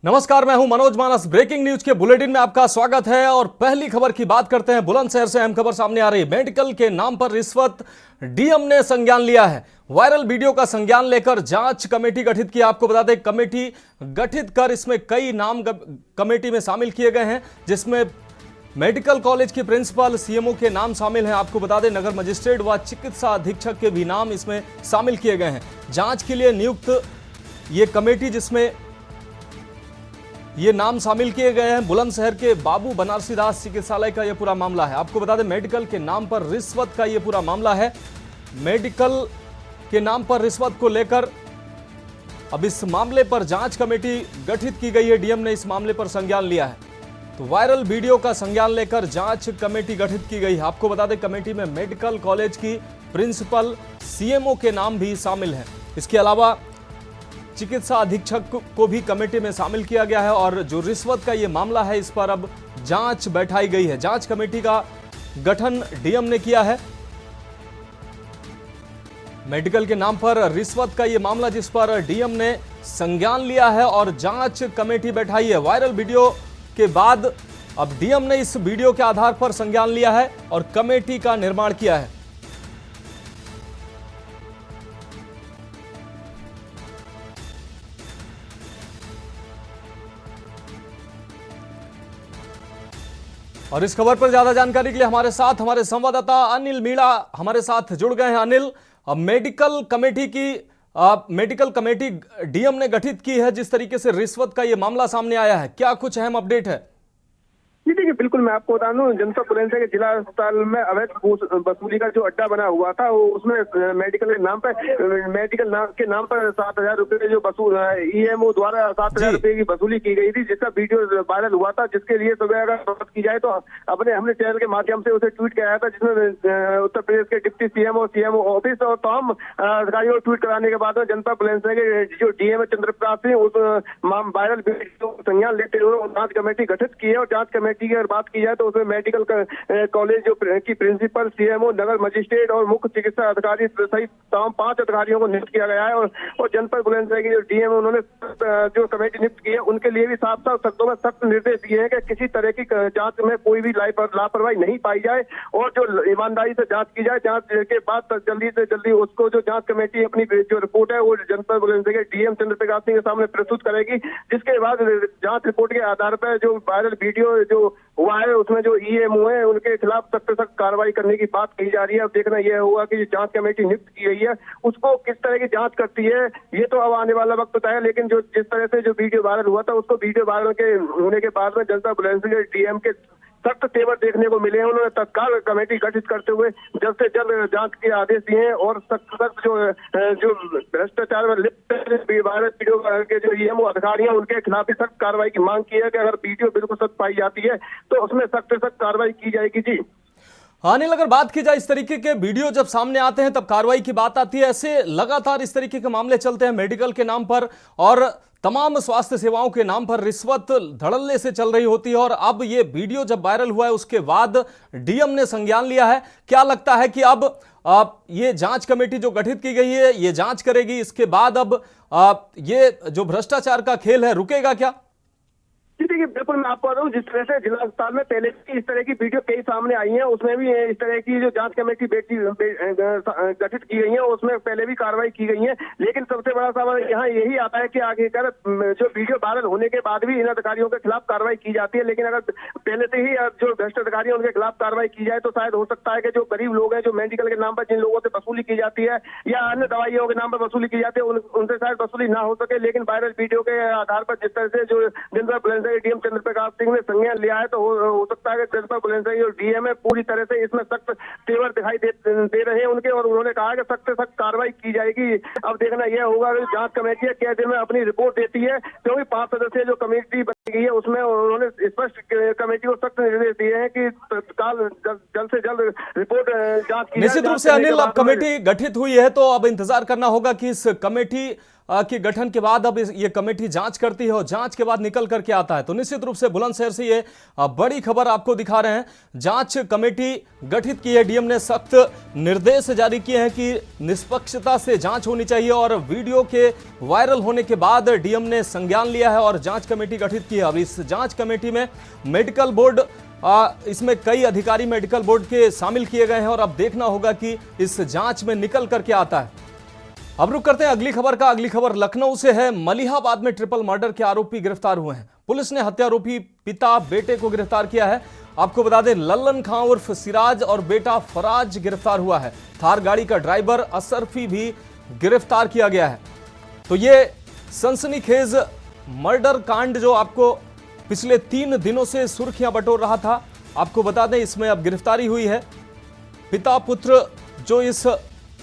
नमस्कार, मैं हूं मनोज मानस। ब्रेकिंग न्यूज के बुलेटिन में आपका स्वागत है और पहली खबर की बात करते हैं। बुलंदशहर से अहम खबर सामने आ रही है। मेडिकल के नाम पर रिश्वत, डीएम ने संज्ञान लिया है। वायरल वीडियो का संज्ञान लेकर जांच कमेटी गठित की। आपको बता दें, कमेटी गठित कर इसमें कई नाम कमेटी में शामिल किए गए हैं, जिसमें मेडिकल कॉलेज के प्रिंसिपल, सीएमओ के नाम शामिल हैं। आपको बता दें, नगर मजिस्ट्रेट व चिकित्सा अधीक्षक के भी नाम इसमें शामिल किए गए हैं। जांच के लिए नियुक्त ये कमेटी, जिसमें ये नाम शामिल किए गए हैं। बुलंदशहर के बाबू बनारसी दास चिकित्सालय का यह पूरा मामला है। आपको बता दें, मेडिकल के नाम पर रिश्वत का यह पूरा मामला है। मेडिकल के नाम पर रिश्वत को लेकर अब इस मामले पर जांच कमेटी गठित की गई है। डीएम ने इस मामले पर संज्ञान लिया है। तो वायरल वीडियो का संज्ञान लेकर जांच कमेटी गठित की गई है। आपको बता दें, कमेटी में मेडिकल कॉलेज की प्रिंसिपल, सीएमओ के नाम भी शामिल हैं। इसके अलावा चिकित्सा अधीक्षक को भी कमेटी में शामिल किया गया है और जो रिश्वत का ये मामला है, इस पर अब जांच बैठाई गई है। जांच कमेटी का गठन डीएम ने किया है। मेडिकल के नाम पर रिश्वत का ये मामला, जिस पर डीएम ने संज्ञान लिया है और जांच कमेटी बैठाई है। वायरल वीडियो के बाद अब डीएम ने इस वीडियो के आधार पर संज्ञान लिया है और कमेटी का निर्माण किया है। और इस खबर पर ज्यादा जानकारी के लिए हमारे साथ हमारे संवाददाता अनिल मीणा हमारे साथ जुड़ गए हैं। अनिल, मेडिकल कमेटी डीएम ने गठित की है। जिस तरीके से रिश्वत का यह मामला सामने आया है, क्या कुछ अहम अपडेट है? जी देखिए, बिल्कुल मैं आपको बता दूं, जनता बुलंदशहर के जिला अस्पताल में अवैध वसूली का जो अड्डा बना हुआ था, वो उसमें मेडिकल के नाम के नाम पर 7,000 रुपए जो वसूल ईएमओ द्वारा 7,000 रुपए की वसूली की गई थी, जिसका वीडियो वायरल हुआ था। जिसके लिए सुबह अगर बात की जाए तो हमने चैनल के माध्यम से उसे ट्वीट कराया था, जिसमें उत्तर प्रदेश के डिप्टी सीएमओ ऑफिस और तमाम अधिकारियों को ट्वीट कराने के बाद जनता बुलंदशहर के जो डीएम चंद्र प्रकाश सिंह उस वायरल वीडियो संज्ञान लेते हुए जांच कमेटी गठित की है। और जांच कमेटी की अगर बात की जाए तो उसमें मेडिकल कॉलेज जो की प्रिंसिपल, सीएमओ, नगर मजिस्ट्रेट और मुख्य चिकित्सा अधिकारी सहित तमाम 5 अधिकारियों को नियुक्त किया गया है। और जनपद बुलंदशहर के जो डीएम उन्होंने जो कमेटी नियुक्त की है, उनके लिए भी साफ शब्दों में सख्त निर्देश दिए हैं कि किसी तरह की जांच में कोई भी लापरवाही नहीं पाई जाए और जो ईमानदारी से जांच की जाए। जांच के बाद जल्दी से जल्दी उसको जो जांच कमेटी अपनी जो रिपोर्ट है वो जनपद बुलंदशहर के डीएम चंद्र प्रकाश सिंह के सामने प्रस्तुत करेगी। जिसके बाद जांच रिपोर्ट के आधार पर जो वायरल वीडियो जो हुआ है, उसमें जो ईएमओ है उनके खिलाफ सख्त से सख्त कार्रवाई करने की बात कही जा रही है। अब देखना यह होगा कि जांच कमेटी नियुक्त की गई है उसको किस तरह की जांच करती है, ये तो अब आने वाला वक्त बताया। लेकिन जो जिस तरह से जो वीडियो वायरल हुआ था, उसको वीडियो वायरल के होने के बाद में जनता बुलंदशहर के डीएम के सख्त तेवर देखने को मिले हैं। उन्होंने तत्काल कमेटी गठित करते हुए जल्द से जल्द जांच के आदेश दिए हैं और सख्त जो भ्रष्टाचार में लिप्त वायरल वीडियो के जो ईएमओ अधिकारी हैं, उनके खिलाफ भी सख्त कार्रवाई की मांग की है कि अगर वीडियो बिल्कुल सच पाई जाती है तो उसमें सख्त से सख्त कार्रवाई की जाएगी। जी अनिल, अगर बात की जाए, इस तरीके के वीडियो जब सामने आते हैं तब कार्रवाई की बात आती है। ऐसे लगातार इस तरीके के मामले चलते हैं मेडिकल के नाम पर और तमाम स्वास्थ्य सेवाओं के नाम पर रिश्वत धड़ल्ले से चल रही होती है। और अब ये वीडियो जब वायरल हुआ है, उसके बाद डीएम ने संज्ञान लिया है। क्या लगता है कि अब ये जांच कमेटी जो गठित की गई है, ये जांच करेगी, इसके बाद अब ये जो भ्रष्टाचार का खेल है रुकेगा क्या? जी देखिए, बिल्कुल मैं आपको बता दूं, जिस तरह से जिला अस्पताल में पहले इस तरह की वीडियो कई सामने आई है, उसमें भी इस तरह की जो जांच कमेटी गठित की गई है, उसमें पहले भी कार्रवाई की गई है। लेकिन सबसे बड़ा सवाल यहाँ यही आता है कि आखिरकार जो वीडियो वायरल होने के बाद भी इन अधिकारियों के खिलाफ कार्रवाई की जाती है। लेकिन अगर पहले से ही जो भ्रष्ट अधिकारी है उनके खिलाफ कार्रवाई की जाए तो शायद हो सकता है कि जो गरीब लोग हैं, जो मेडिकल के नाम पर जिन लोगों से वसूली की जाती है या अन्य दवाइयों के नाम पर वसूली की जाती है, उनसे शायद वसूली ना हो सके। लेकिन वायरल वीडियो के आधार पर जिस तरह से जो जनता बुलंदशहर डीएम चंद्र प्रकाश सिंह ने संज्ञान लिया है, तो हो सकता है कि जनता बुलंदशहर जो डीएम है पूरी तरह से इसमें सख्त तेवर दिखाई दे रहे हैं उनके। और उन्होंने कहा कि सख्त से सख्त कार्रवाई की जाएगी। अब देखना यह होगा कि जांच कमेटी क्या दिन में अपनी रिपोर्ट देती है, क्योंकि 5 सदस्यीय जो कमेटी बनी गई है उसमें उन्होंने स्पष्ट कमेटी को सख्त निर्देश दिए हैं कि तत्काल जल्द से जल्द रिपोर्ट जांच की। निश्चित रूप से अनिल, अब कमेटी गठित हुई है तो अब इंतजार करना होगा कि इस कमेटी के गठन के बाद अब ये कमेटी जांच करती है और जांच के बाद निकल करके आता है। तो निश्चित रूप से बुलंदशहर से ये बड़ी खबर आपको दिखा रहे हैं। जांच कमेटी गठित की है, डीएम ने सख्त निर्देश जारी किए हैं कि निष्पक्षता से जांच होनी चाहिए और वीडियो के वायरल होने के बाद डीएम ने संज्ञान लिया है और जांच कमेटी गठित की है। अब इस जांच कमेटी में मेडिकल बोर्ड, इसमें कई अधिकारी मेडिकल बोर्ड के शामिल किए गए हैं और अब देखना होगा कि इस जांच में निकल करके आता है। अब रुक करते हैं अगली खबर का। अगली खबर लखनऊ से है। मलिहाबाद में ट्रिपल मर्डर के आरोपी गिरफ्तार हुए हैं। पुलिस ने हत्यारोपी पिता बेटे को गिरफ्तार किया है। आपको बता दें, लल्लन खां उर्फ सिराज और बेटा फराज गिरफ्तार हुआ है। थार गाड़ी का ड्राइवर असरफी भी गिरफ्तार किया गया है। तो ये सनसनीखेज मर्डर कांड जो आपको पिछले 3 दिनों से सुर्खियां बटोर रहा था, आपको बता दें इसमें अब गिरफ्तारी हुई है। पिता पुत्र जो इस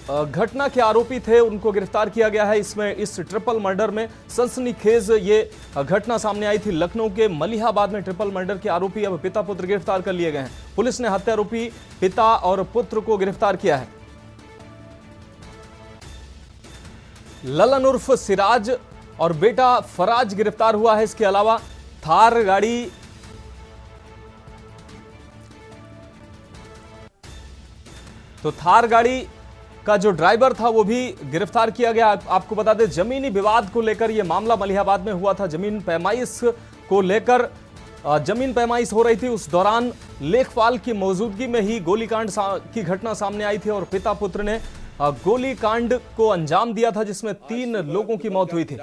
घटना के आरोपी थे उनको गिरफ्तार किया गया है। इसमें इस ट्रिपल मर्डर में सनसनीखेज ये घटना सामने आई थी। लखनऊ के मलिहाबाद में ट्रिपल मर्डर के आरोपी अब पिता पुत्र गिरफ्तार कर लिए गए हैं। पुलिस ने हत्यारोपी पिता और पुत्र को गिरफ्तार किया है। ललन उर्फ सिराज और बेटा फराज गिरफ्तार हुआ है। इसके अलावा थार गाड़ी थार गाड़ी का जो ड्राइवर था वो भी गिरफ्तार किया गया। आपको बता दें, जमीनी विवाद को लेकर यह मामला मलिहाबाद में हुआ था। जमीन पैमाइश को लेकर जमीन पैमाइश हो रही थी, उस दौरान लेखपाल की मौजूदगी में ही गोलीकांड की घटना सामने आई थी और पिता पुत्र ने गोलीकांड को अंजाम दिया था, जिसमें 3 लोगों की मौत हुई थी।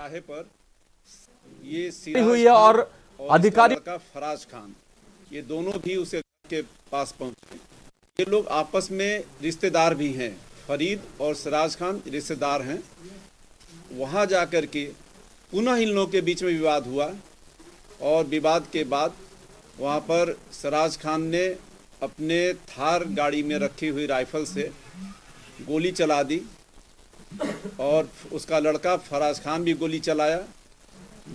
ये हुई है और अधिकारी का फराज खान, ये दोनों भी उसे के पास पहुंचे। ये लोग आपस में रिश्तेदार भी हैं। फरीद और सिराज खान रिश्तेदार हैं। वहां जाकर के पुनः इन लोगों के बीच में विवाद हुआ और विवाद के बाद वहां पर सिराज खान ने अपने थार गाड़ी में रखी हुई राइफल से गोली चला दी और उसका लड़का फराज खान भी गोली चलाया,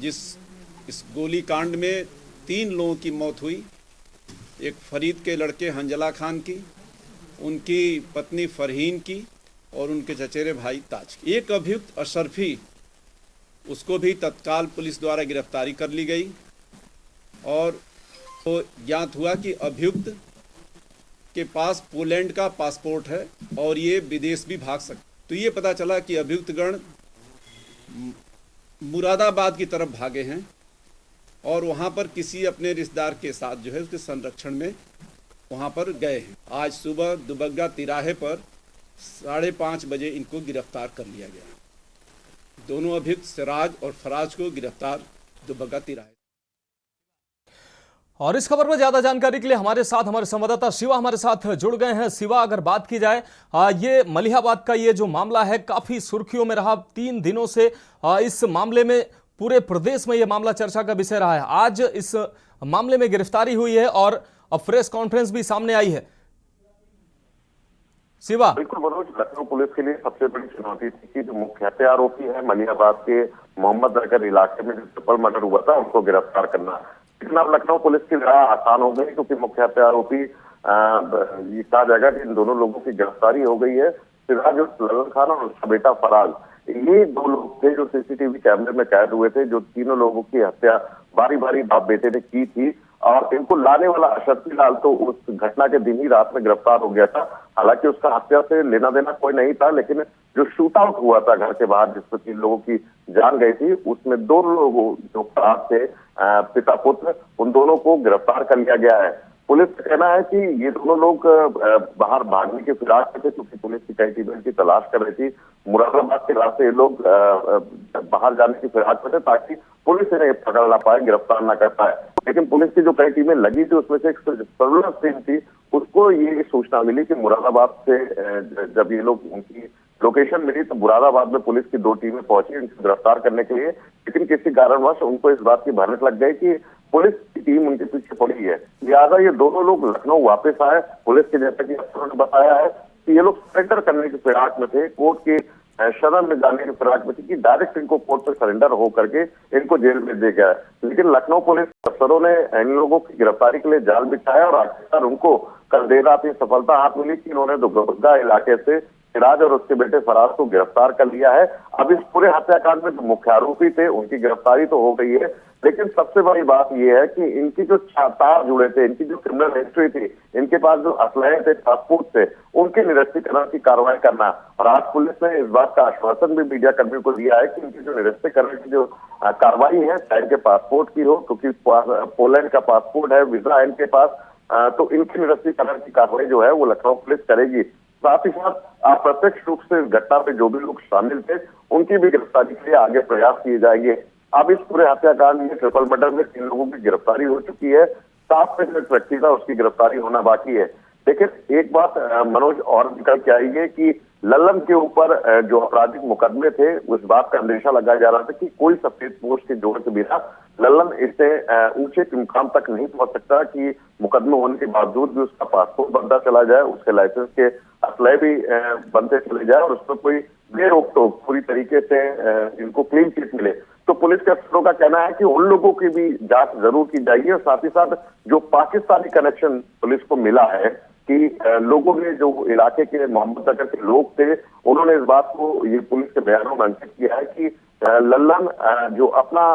इस गोली कांड में 3 लोगों की मौत हुई। एक फरीद के लड़के हंजला खान की, उनकी पत्नी फरहीन की और उनके चचेरे भाई ताज की। एक अभियुक्त अशरफी, उसको भी तत्काल पुलिस द्वारा गिरफ्तारी कर ली गई और तो ज्ञात हुआ कि अभियुक्त के पास पोलैंड का पासपोर्ट है और ये विदेश भी भाग सकते। तो ये पता चला कि अभियुक्तगण मुरादाबाद की तरफ भागे हैं और वहाँ पर किसी अपने रिश्तेदार के साथ जो है उसके संरक्षण में वहाँ पर गए हैं। आज सुबह दुबग्गा तिराहे पर 5:30 बजे इनको गिरफ्तार कर लिया गया। दोनों अभियुक्त सिराज और फराज को गिरफ्तार दुबग्गा तिराहे। और इस खबर पर ज्यादा जानकारी के लिए हमारे संवाददाता शिवा हमारे साथ जुड़ गए हैं। शिवा, अगर बात की जाए ये मलिहाबाद का ये जो मामला है काफी सुर्खियों में रहा 3 दिनों से। इस मामले में पूरे प्रदेश में ये मामला चर्चा का विषय रहा है। आज इस मामले में गिरफ्तारी हुई है और अब प्रेस कॉन्फ्रेंस भी सामने आई है। शिवा, बिल्कुल मनोज, लखनऊ पुलिस के लिए सबसे बड़ी चुनौती थी कि जो मुख्य हत्या आरोपी है मलिहाबाद के मोहम्मद नगर इलाके में जो ट्रिपल मर्डर हुआ था उनको गिरफ्तार करना। लेकिन अब लखनऊ पुलिस की राह आसान हो गई क्योंकि मुख्य हत्या आरोपी ये कहा जाएगा कि इन दोनों लोगों की गिरफ्तारी हो गई है। सिराज ललन खान और उसका बेटा फराज, ये 2 लोग थे जो सीसीटीवी कैमरे में कैद हुए थे, जो तीनों लोगों की हत्या बारी बारी बाप बेटे ने की थी। और इनको लाने वाला अशरफी लाल तो उस घटना के दिन ही रात में गिरफ्तार हो गया था। हालांकि उसका हत्या से लेना देना कोई नहीं था, लेकिन जो शूट आउट हुआ था घर के बाहर जिसमें 3 लोगों की जान गई थी, उसमें 2 लोगों जो फरार थे पिता पुत्र, उन दोनों को गिरफ्तार कर लिया गया है। पुलिस का कहना है कि ये दोनों लोग बाहर भागने की फिराक में थे क्योंकि पुलिस की कई टीमें इनकी तलाश कर रही थी। मुरादाबाद के रास्ते ये लोग बाहर जाने की फिराक में थे ताकि पुलिस इन्हें पकड़ ना पाए, गिरफ्तार ना कर पाए। लेकिन पुलिस की जो कई टीमें लगी थी उसमें से एक सर्विलांस टीम थी, उसको ये सूचना मिली कि मुरादाबाद से जब ये लोग उनकी लोकेशन मिली तो मुरादाबाद में पुलिस की 2 टीमें पहुंची इनको गिरफ्तार करने के लिए। लेकिन किसी कारणवश उनको इस बात की भनक लग गई कि पुलिस की टीम उनके पीछे पड़ी है, लिहाजा ये दोनों लोग लखनऊ वापस आए। पुलिस के जैसा कि अफसरों ने बताया है कि ये लोग सरेंडर करने की फिराक में थे, कोर्ट के शरण में जाने की फिराक में थी कि डायरेक्ट इनको कोर्ट से सरेंडर होकर के इनको जेल में दे गया। लेकिन लखनऊ पुलिस अफसरों ने इन लोगों की गिरफ्तारी के लिए जाल बिछाया और आखिरकार उनको कल देर रात ये सफलता हाथ मिली कि इन्होंने दुबग्गा इलाके से सिराज और उसके बेटे फराज को गिरफ्तार कर लिया है। अब इस पूरे हत्याकांड में जो मुख्य आरोपी थे उनकी गिरफ्तारी तो हो गई है, लेकिन सबसे बड़ी बात यह है कि इनकी जो तार जुड़े थे, इनकी जो क्रिमिनल हिस्ट्री थी, इनके पास जो असलहे थे, पासपोर्ट थे, उनके निरस्तीकरण की कार्रवाई करना। और आज पुलिस ने इस बात का आश्वासन भी मीडिया कर्मियों को दिया है कि इनकी जो निरस्तीकरण की जो कार्रवाई है, चाहे इनके पासपोर्ट की हो, क्योंकि पोलैंड का पासपोर्ट है, वीजा है इनके पास, तो इनके निरस्तीकरण की कार्रवाई जो है वो लखनऊ पुलिस करेगी। साथ ही साथ अप्रत्यक्ष रूप से इस घटना में जो भी लोग शामिल थे उनकी भी गिरफ्तारी के लिए आगे प्रयास किए जाएंगे। अब इस पूरे हत्याकांड में ट्रिपल मर्डर में 3 लोगों की गिरफ्तारी हो चुकी है, 7 में जो एक व्यक्ति था उसकी गिरफ्तारी होना बाकी है। लेकिन एक बात मनोज और निकल के आई है कि लल्लन के ऊपर जो आपराधिक मुकदमे थे उस बात का अंदेशा लगाया जा रहा था कि कोई सफेद पोश के जोड़ के बिना लल्लन इतने ऊंचे मुकाम तक नहीं पहुंच सकता कि मुकदमे होने के बावजूद भी उसका पासपोर्ट बनता चला जाए, उसके लाइसेंस के असले भी बनते चले जाए और उसमें कोई बेरोक टोक पूरी तरीके से इनको क्लीन चिट मिले। तो पुलिस के अफसरों का कहना है कि उन लोगों की भी जांच जरूर की जाएगी और साथ ही साथ जो पाकिस्तानी कनेक्शन पुलिस को मिला है कि लोगों ने जो इलाके के मोहम्मद नगर के लोग थे उन्होंने इस बात को ये पुलिस के बयानों में अंकित किया है कि लल्लन जो अपना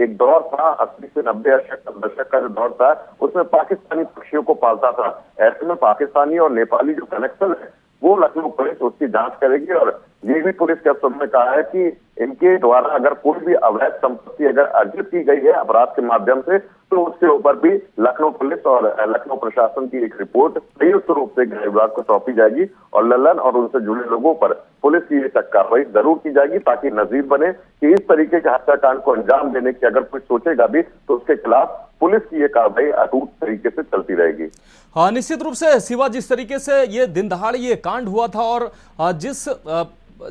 एक दौर था 80 से 90 दशक का जो दौर था उसमें पाकिस्तानी पक्षियों को पालता था। ऐसे में पाकिस्तानी और नेपाली जो कनेक्शन है वो लखनऊ पुलिस उसकी जांच करेगी और ये भी पुलिस के अफसर ने कहा है कि इनके द्वारा अगर कोई भी अवैध संपत्ति अगर अर्जित की गई है अपराध के माध्यम से तो उसके ऊपर भी लखनऊ पुलिस और लखनऊ प्रशासन की एक रिपोर्ट संयुक्त रूप से गृह विभाग को सौंपी जाएगी और लल्लन और उनसे जुड़े लोगों पर पुलिस की ये कार्रवाई जरूर की जाएगी ताकि नजीर बने कि इस तरीके के हत्याकांड को अंजाम देने की अगर कोई सोचेगा भी तो उसके खिलाफ पुलिस की ये कार्रवाई अटूट तरीके से चलती रहेगी। हाँ, निश्चित रूप से शिवा, जिस तरीके से ये दिन दहाड़े ये कांड हुआ था और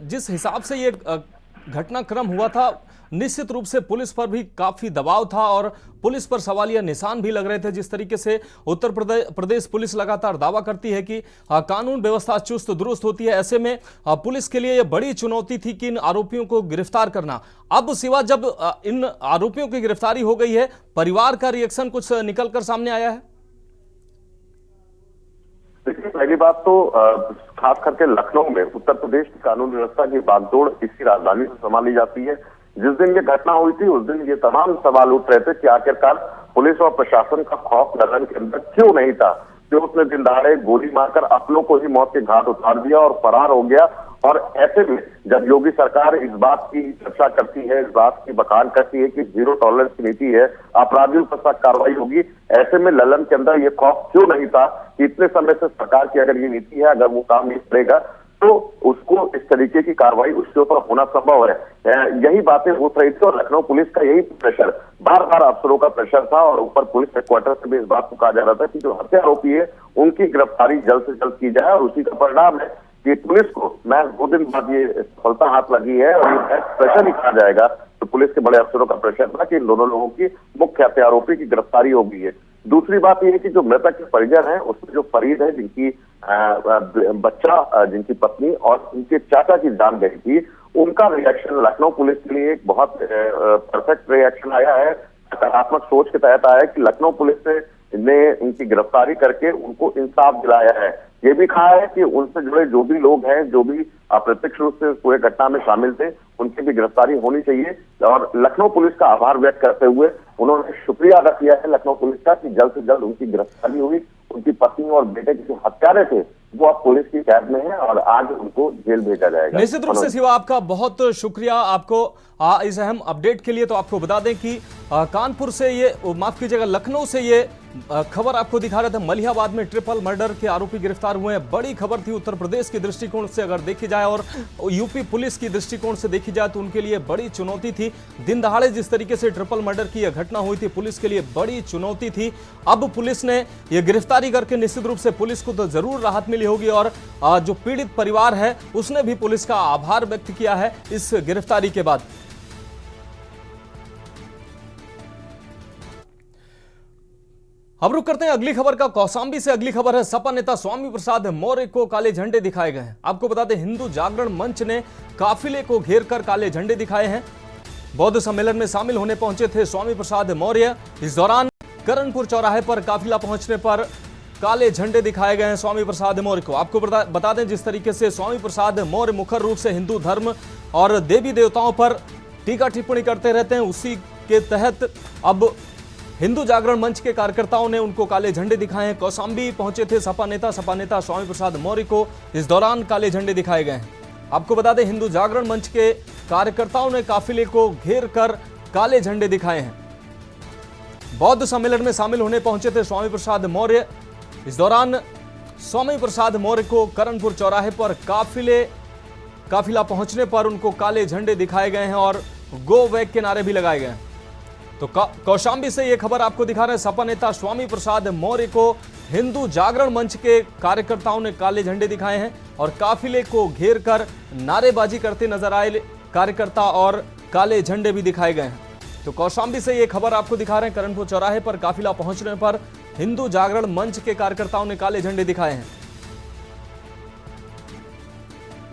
जिस हिसाब से ये घटनाक्रम हुआ था, निश्चित रूप से पुलिस पर भी काफी दबाव था और पुलिस पर सवालिया निशान भी लग रहे थे। जिस तरीके से उत्तर प्रदेश पुलिस लगातार दावा करती है कि कानून व्यवस्था चुस्त दुरुस्त होती है, ऐसे में पुलिस के लिए यह बड़ी चुनौती थी कि इन आरोपियों को गिरफ्तार करना। अब सिवा जब इन आरोपियों की गिरफ्तारी हो गई है, परिवार का रिएक्शन कुछ निकलकर सामने आया है? देखिए, पहली बात तो खास करके लखनऊ में उत्तर प्रदेश की कानून व्यवस्था की बागडोर इसी राजधानी से संभाली जाती है। जिस दिन ये घटना हुई थी उस दिन ये तमाम सवाल उठ रहे थे कि आखिरकार पुलिस और प्रशासन का खौफ लल्लन के अंदर क्यों नहीं था, क्यों उसने दिन दहाड़े गोली मारकर अपनों को ही मौत के घाट उतार दिया और फरार हो गया। और ऐसे में जब योगी सरकार इस बात की चर्चा करती है, इस बात की बखान करती है कि 0 टॉलरेंस की नीति है, अपराधियों पर सख्त कार्रवाई होगी, ऐसे में लल्लन के अंदर ये खौफ क्यों नहीं था कि इतने समय से सरकार की अगर ये नीति है, अगर वो काम नहीं करेगा तो उसको इस तरीके की कार्रवाई उसके ऊपर होना संभव है। यही बातें हो रही थी और लखनऊ पुलिस का यही प्रेशर, बार बार अफसरों का प्रेशर था और ऊपर पुलिस हेडक्वार्टर से भी इस बात को कहा जा रहा था कि जो हत्या आरोपी है उनकी गिरफ्तारी जल्द से जल्द की जाए। और उसी का परिणाम है कि पुलिस को महज 2 दिन बाद ये सफलता हाथ लगी है और ये प्रेशर ही कहा जाएगा तो पुलिस के बड़े अफसरों का प्रेशर था कि इन दोनों लोगों की मुख्य हत्या आरोपी की गिरफ्तारी हो गई है। दूसरी बात यह है कि जो मृतक के परिजन है उसमें जो फरीद है जिनकी बच्चा, जिनकी पत्नी और उनके चाचा की जान गई थी, उनका रिएक्शन लखनऊ पुलिस के लिए एक बहुत परफेक्ट रिएक्शन आया है, सकारात्मक सोच के तहत आया है कि लखनऊ पुलिस ने उनकी गिरफ्तारी करके उनको इंसाफ दिलाया है। ये भी कहा है कि उनसे जुड़े जो भी लोग हैं, जो भी अप्रत्यक्ष रूप से पूरे घटना में शामिल थे, उनकी भी गिरफ्तारी होनी चाहिए। और लखनऊ पुलिस का आभार व्यक्त करते हुए उन्होंने शुक्रिया अदा किया है लखनऊ पुलिस का कि जल्द से जल्द उनकी गिरफ्तारी हुई। उनकी पत्नी और बेटे के जो हत्यारे थे वो अब पुलिस की कैद में है और आज उनको जेल भेजा जाएगा। निश्चित रूप से शिवा, आपका बहुत शुक्रिया आपको इस अहम अपडेट के लिए। तो आपको बता दें कि कानपुर से ये, माफ कीजिएगा, लखनऊ से ये खबर आपको दिखा रहे थे। मलिहाबाद में ट्रिपल मर्डर के आरोपी गिरफ्तार हुए हैं। बड़ी खबर थी उत्तर प्रदेश के दृष्टिकोण से अगर देखी जाए और यूपी पुलिस की दृष्टिकोण से देखी जाए तो उनके लिए बड़ी चुनौती थी। दिन दहाड़े जिस तरीके से ट्रिपल मर्डर की यह घटना हुई थी, पुलिस के लिए बड़ी चुनौती थी। अब पुलिस ने यह गिरफ्तारी करके निश्चित रूप से पुलिस को तो जरूर राहत मिली होगी और जो पीड़ित परिवार है उसने भी पुलिस का आभार व्यक्त किया है इस गिरफ्तारी के बाद। अब रुक करते हैं अगली खबर का। कौशाम्बी से अगली खबर है। सपा नेता स्वामी प्रसाद मौर्य को काले झंडे दिखाए गए हैं। आपको बता दें, हिंदू जागरण मंच ने काफिले को घेरकर काले झंडे दिखाए हैं। बौद्ध सम्मेलन में शामिल होने पहुंचे थे स्वामी प्रसाद मौर्य। इस दौरान करणपुर चौराहे पर काफिला पहुंचने पर काले झंडे दिखाए गए हैं स्वामी प्रसाद मौर्य को। आपको बता दें, जिस तरीके से स्वामी प्रसाद मौर्य मुखर रूप से हिंदू धर्म और देवी देवताओं पर टीका टिप्पणी करते रहते हैं, उसी के तहत अब हिंदू जागरण मंच के कार्यकर्ताओं ने उनको काले झंडे दिखाए हैं। कौशांबी पहुंचे थे सपा नेता स्वामी प्रसाद मौर्य को, इस दौरान काले झंडे दिखाए गए हैं। आपको बता दें, हिंदू जागरण मंच के कार्यकर्ताओं ने काफिले को घेर कर काले झंडे दिखाए हैं। बौद्ध सम्मेलन में शामिल होने पहुंचे थे स्वामी प्रसाद मौर्य। इस दौरान स्वामी प्रसाद मौर्य को करणपुर चौराहे पर काफिला पहुंचने पर उनको काले झंडे दिखाए गए हैं और गो बैक के नारे भी लगाए गए हैं। तो कौशांबी से यह खबर आपको दिखा रहे हैं, सपा नेता स्वामी प्रसाद मौर्य को हिंदू जागरण मंच के कार्यकर्ताओं ने काले झंडे दिखाए हैं और काफिले को घेर कर नारेबाजी करते नजर आए कार्यकर्ता और काले झंडे भी दिखाए गए हैं। तो कौशांबी से यह खबर आपको दिखा रहे हैं, करणपुर चौराहे पर काफिला पहुंचने पर हिंदू जागरण मंच के कार्यकर्ताओं ने काले झंडे दिखाए हैं।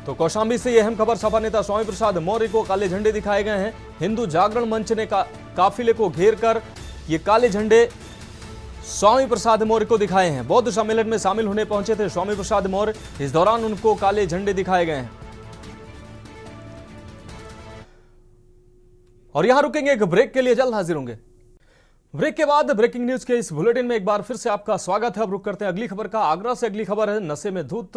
तो कौशांबी से यह अहम खबर, सपा नेता स्वामी प्रसाद मौर्य को काले झंडे दिखाए गए हैं। हिंदू जागरण मंच ने काफिले को घेर कर ये काले झंडे स्वामी प्रसाद मौर्य को दिखाए हैं। बौद्ध सम्मेलन में शामिल होने पहुंचे थे स्वामी प्रसाद मौर्य, इस दौरान उनको काले झंडे दिखाए गए हैं। और यहां रुकेंगे एक ब्रेक के लिए, जल्द हाजिर होंगे। ब्रेक के बाद ब्रेकिंग न्यूज के इस बुलेटिन में एक बार फिर से आपका स्वागत है। अब रुक करते हैं अगली खबर का। आगरा से अगली खबर है, नशे में धुत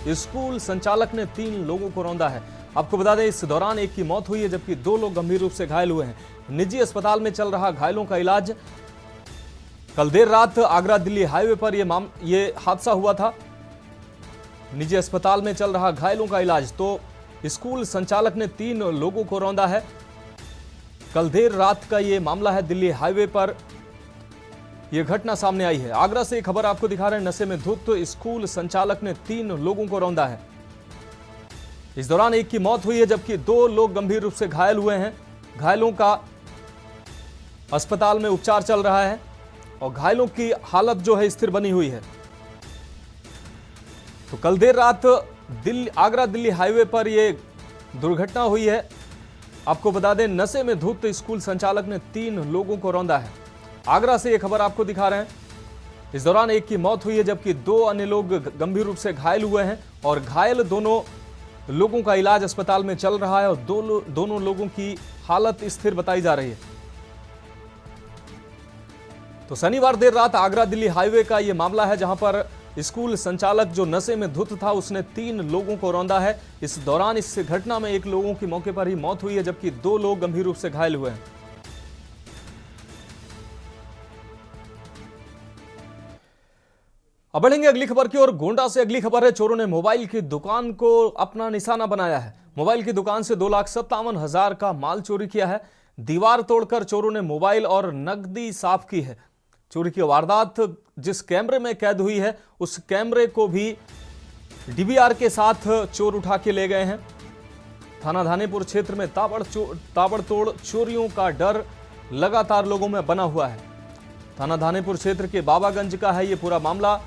स्कूल संचालक ने 3 लोगों को रौंदा है। आपको बता दें, इस दौरान एक की मौत हुई है जबकि 2 लोग गंभीर रूप से घायल हुए हैं। निजी अस्पताल में चल रहा घायलों का इलाज। कल देर रात आगरा दिल्ली हाईवे पर ये हादसा हुआ था। निजी अस्पताल में चल रहा घायलों का इलाज। तो स्कूल संचालक ने 3 लोगों को रौंदा है। कल देर रात का ये मामला है, दिल्ली हाईवे पर यह घटना सामने आई है। आगरा से खबर आपको दिखा रहे हैं, नशे में धुत स्कूल संचालक ने 3 लोगों को रौंदा है। इस दौरान एक की मौत हुई है जबकि 2 लोग गंभीर रूप से घायल हुए हैं। घायलों का अस्पताल में उपचार चल रहा है और घायलों की हालत जो है स्थिर बनी हुई है। तो कल देर रात आगरा दिल्ली हाईवे पर यह दुर्घटना हुई है। आपको बता दें, नशे में धुत स्कूल संचालक ने 3 लोगों को रौंदा है। आगरा से यह खबर आपको दिखा रहे हैं। इस दौरान एक की मौत हुई है जबकि 2 अन्य लोग गंभीर रूप से घायल हुए हैं और घायल दोनों लोगों का इलाज अस्पताल में चल रहा है और दोनों लोगों की हालत स्थिर बताई जा रही है। तो शनिवार देर रात आगरा दिल्ली हाईवे का यह मामला है जहां पर स्कूल संचालक जो नशे में धुत था उसने 3 लोगों को रौंदा है। इस दौरान इस घटना में 1 लोगों की मौके पर ही मौत हुई है जबकि 2 लोग गंभीर रूप से घायल हुए हैं। अब बढ़ेंगे अगली खबर की ओर। गोंडा से अगली खबर है, चोरों ने मोबाइल की दुकान को अपना निशाना बनाया है। मोबाइल की दुकान से 2,57,000 का माल चोरी किया है। दीवार तोड़कर चोरों ने मोबाइल और नकदी साफ की है। चोरी की वारदात जिस कैमरे में कैद हुई है उस कैमरे को भी डीवीआर के साथ चोर उठा के ले गए हैं। थाना धानेपुर क्षेत्र में ताबड़तोड़ चोरियों का डर लगातार लोगों में बना हुआ है। थाना धानेपुर क्षेत्र के बाबागंज का है ये पूरा मामला।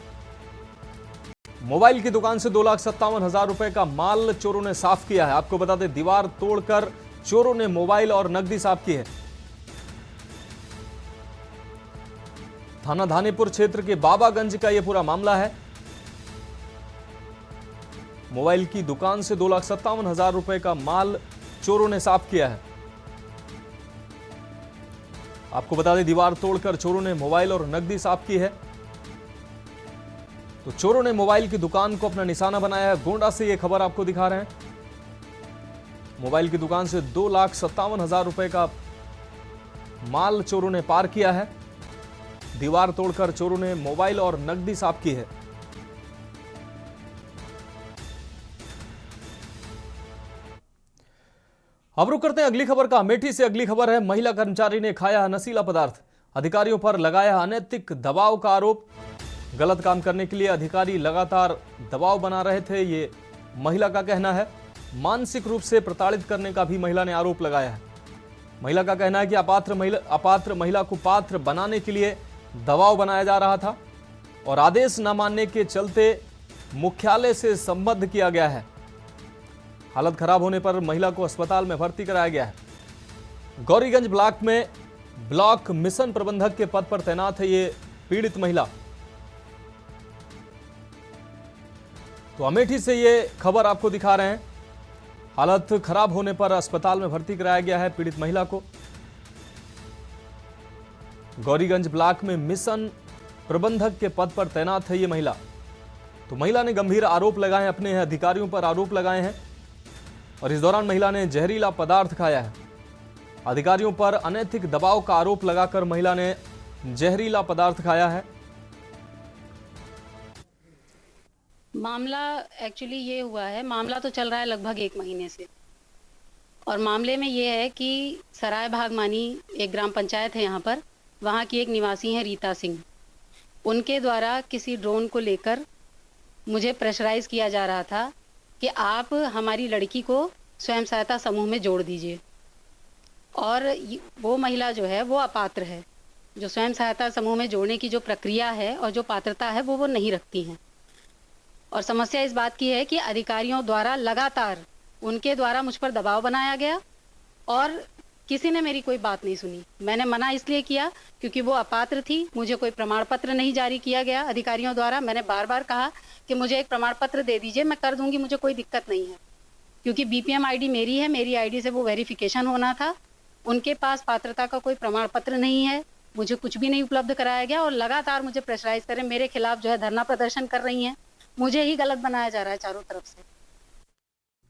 मोबाइल की दुकान से 2,57,000 रुपए का माल चोरों ने साफ किया है। आपको बता दें, दीवार तोड़कर चोरों ने मोबाइल और नकदी साफ की है। थाना धानेपुर क्षेत्र के बाबागंज का यह पूरा मामला है। मोबाइल की दुकान से 2,57,000 रुपए का माल चोरों ने साफ किया है। आपको बता दें, दीवार तोड़कर चोरों ने मोबाइल और नकदी साफ की है। तो चोरों ने मोबाइल की दुकान को अपना निशाना बनाया है। गोंडा से यह खबर आपको दिखा रहे हैं। मोबाइल की दुकान से 2,57,000 रुपए का माल चोरों ने पार किया है। दीवार तोड़कर चोरों ने मोबाइल और नकदी साफ की है। अब रुक करते हैं अगली खबर का। अमेठी से अगली खबर है, महिला कर्मचारी ने खाया नशीला पदार्थ। अधिकारियों पर लगाया अनैतिक दबाव का आरोप। गलत काम करने के लिए अधिकारी लगातार दबाव बना रहे थे, ये महिला का कहना है। मानसिक रूप से प्रताड़ित करने का भी महिला ने आरोप लगाया है। महिला का कहना है कि अपात्र महिला को पात्र बनाने के लिए दबाव बनाया जा रहा था और आदेश न मानने के चलते मुख्यालय से संबद्ध किया गया है। हालत खराब होने पर महिला को अस्पताल में भर्ती कराया गया है। गौरीगंज ब्लॉक में ब्लॉक मिशन प्रबंधक के पद पर तैनात है ये पीड़ित महिला। तो अमेठी से ये खबर आपको दिखा रहे हैं। हालत खराब होने पर अस्पताल में भर्ती कराया गया है पीड़ित महिला को। गौरीगंज ब्लॉक में मिशन प्रबंधक के पद पर तैनात है ये महिला। तो महिला ने गंभीर आरोप लगाए हैं, अपने अधिकारियों पर आरोप लगाए हैं और इस दौरान महिला ने जहरीला पदार्थ खाया है। अधिकारियों पर अनैतिक दबाव का आरोप लगाकर महिला ने जहरीला पदार्थ खाया है। मामला एक्चुअली ये हुआ है, मामला तो चल रहा है लगभग 1 महीने से। और मामले में ये है कि सराय भागमानी एक ग्राम पंचायत है यहाँ पर, वहाँ की एक निवासी हैं रीता सिंह। उनके द्वारा किसी ड्रोन को लेकर मुझे प्रेशराइज किया जा रहा था कि आप हमारी लड़की को स्वयं सहायता समूह में जोड़ दीजिए। और वो महिला जो है वो अपात्र है, जो स्वयं सहायता समूह में जोड़ने की जो प्रक्रिया है और जो पात्रता है वो नहीं रखती हैं। और समस्या इस बात की है कि अधिकारियों द्वारा लगातार उनके द्वारा मुझ पर दबाव बनाया गया और किसी ने मेरी कोई बात नहीं सुनी। मैंने मना इसलिए किया क्योंकि वो अपात्र थी, मुझे कोई प्रमाण पत्र नहीं जारी किया गया अधिकारियों द्वारा। मैंने बार बार कहा कि मुझे एक प्रमाण पत्र दे दीजिए, मैं कर दूंगी, मुझे कोई दिक्कत नहीं है, क्योंकि बीपीएम आईडी मेरी है, मेरी आईडी से वो वेरिफिकेशन होना था। उनके पास पात्रता का कोई प्रमाण पत्र नहीं है, मुझे कुछ भी नहीं उपलब्ध कराया गया और लगातार मुझे प्रेशराइज करें, मेरे खिलाफ जो है धरना प्रदर्शन कर रही हैं। मुझे ही गलत बनाया जा रहा है चारों तरफ से।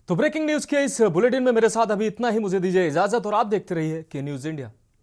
तो ब्रेकिंग न्यूज के इस बुलेटिन में मेरे साथ अभी इतना ही। मुझे दीजिए इजाजत और आप देखते रहिए के न्यूज इंडिया।